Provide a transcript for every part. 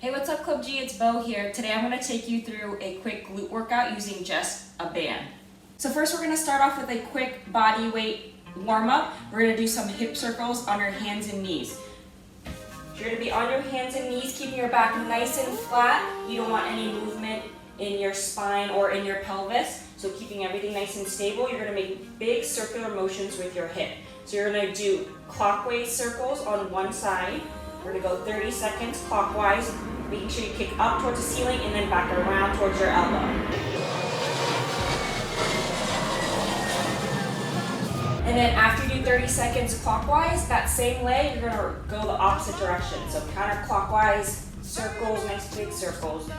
Hey, what's up Club G? It's Bo here. Today I'm going to take you through a quick glute workout using just a band. So first we're going to start off with a quick body weight warm up. We're going to do some hip circles on our hands and knees. You're going to be on your hands and knees, keeping your back nice and flat. You don't want any movement in your spine or in your pelvis. So keeping everything nice and stable, you're going to make big circular motions with your hip. So you're going to do clockwise circles on one side. We're going to go 30 seconds clockwise, making sure you kick up towards the ceiling and then back around towards your elbow. And then after you do 30 seconds clockwise, that same leg, you're going to go the opposite direction. So counterclockwise circles, nice big circles.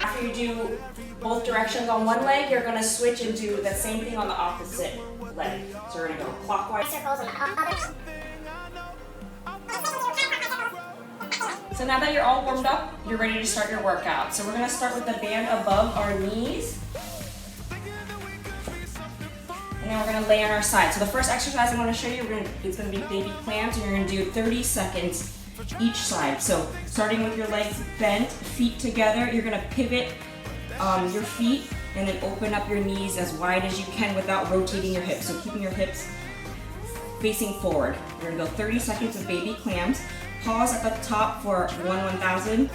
After you do both directions on one leg, you're going to switch and do the same thing on the opposite leg. So we're going to go clockwise circles on the other. So now that you're all warmed up, you're ready to start your workout. So we're going to start with the band above our knees. And then we're going to lay on our side. So the first exercise I'm going to show you, it's going to be baby clams, and you're going to do 30 seconds each side. So starting with your legs bent, feet together, you're going to pivot your feet and then open up your knees as wide as you can without rotating your hips. So keeping your hips facing forward. You're going to go 30 seconds of baby clams. Pause at the top for 1,000.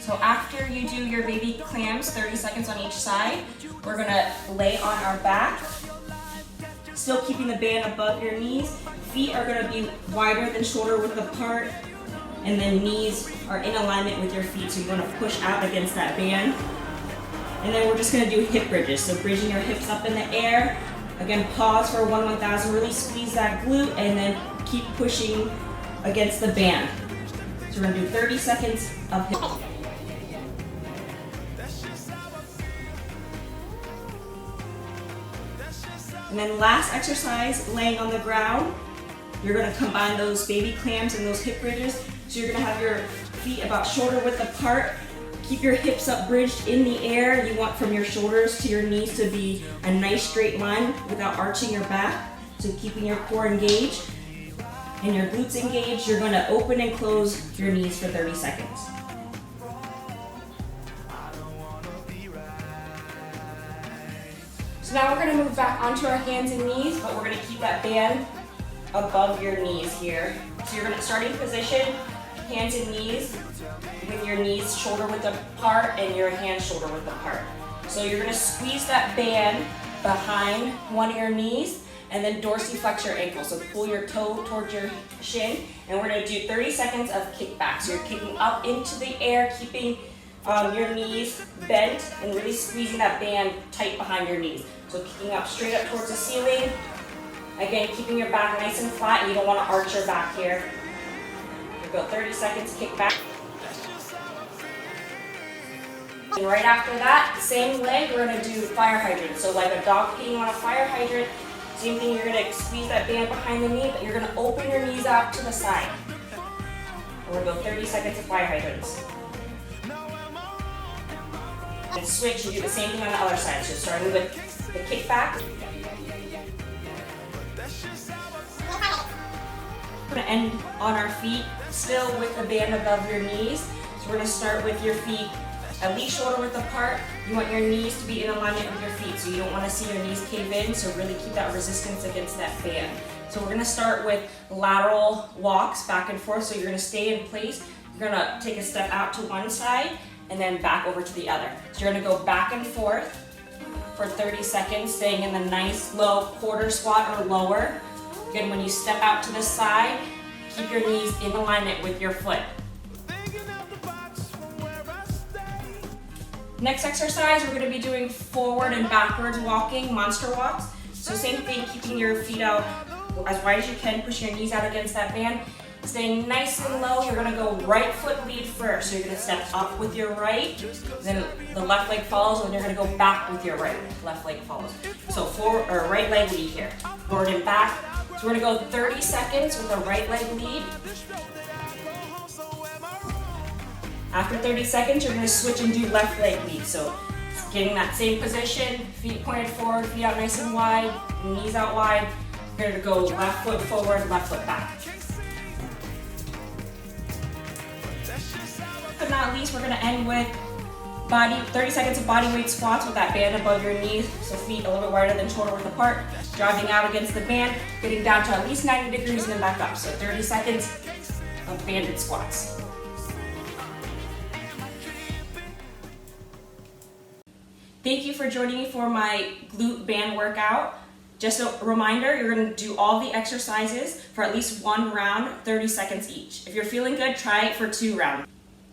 So after you do your baby clams, 30 seconds on each side, we're gonna lay on our back, still keeping the band above your knees. Feet are gonna be wider than shoulder width apart, and then knees are in alignment with your feet, so you're gonna push out against that band. And then we're just gonna do hip bridges, so bridging your hips up in the air. Again, pause for 1,000, really squeeze that glute, and then keep pushing against the band. So we're gonna do 30 seconds of hip. And then last exercise, laying on the ground, you're going to combine those baby clams and those hip bridges. So you're going to have your feet about shoulder width apart. Keep your hips up bridged in the air. You want from your shoulders to your knees to be a nice straight line without arching your back. So keeping your core engaged and your glutes engaged, you're going to open and close your knees for 30 seconds. So now we're going to move back onto our hands and knees, but we're going to keep that band above your knees here. So you're going to starting position, hands and knees, with your knees shoulder width apart and your hands shoulder width apart. So you're going to squeeze that band behind one of your knees and then dorsiflex your ankle. So pull your toe towards your shin, and we're going to do 30 seconds of kickback. So you're kicking up into the air, keeping your knees bent and really squeezing that band tight behind your knees. So kicking up straight up towards the ceiling. Again, keeping your back nice and flat. You don't want to arch your back here. You go 30 seconds, kick back. And right after that, same leg, we're going to do fire hydrant. So like a dog peeing on a fire hydrant. Same thing, you're going to squeeze that band behind the knee, but you're going to open your knees out to the side. And we're going to go 30 seconds of fire hydrants. And switch and do the same thing on the other side. So starting with the kickback. We're going to end on our feet, still with the band above your knees. So we're going to start with your feet at least shoulder width apart. You want your knees to be in alignment with your feet, so you don't want to see your knees cave in, so really keep that resistance against that band. So we're going to start with lateral walks back and forth, so you're going to stay in place. You're going to take a step out to one side and then back over to the other. So you're going to go back and forth for 30 seconds, staying in the nice low quarter squat or lower. Again, when you step out to the side, keep your knees in alignment with your foot. Next exercise, we're going to be doing forward and backwards walking, monster walks. So same thing, keeping your feet out as wide as you can, pushing your knees out against that band. Staying nice and low, you're gonna go right foot lead first. So you're gonna step up with your right, then the left leg follows, and you're gonna go back with your right, left leg follows. So forward, or right leg lead here, forward and back. So we're gonna go 30 seconds with a right leg lead. After 30 seconds, you're gonna switch and do left leg lead. So getting that same position, feet pointed forward, feet out nice and wide, knees out wide. You're gonna go left foot forward, left foot back. But not least, we're gonna end with 30 seconds of body weight squats with that band above your knees. So feet a little bit wider than shoulder width apart, driving out against the band, getting down to at least 90 degrees and then back up. So 30 seconds of banded squats. Thank you for joining me for my glute band workout. Just a reminder, you're gonna do all the exercises for at least 1 round, 30 seconds each. If you're feeling good, try it for 2 rounds.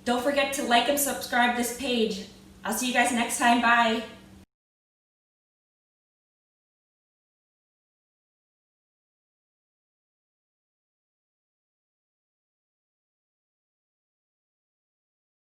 Don't forget to like and subscribe this page. I'll see you guys next time, bye.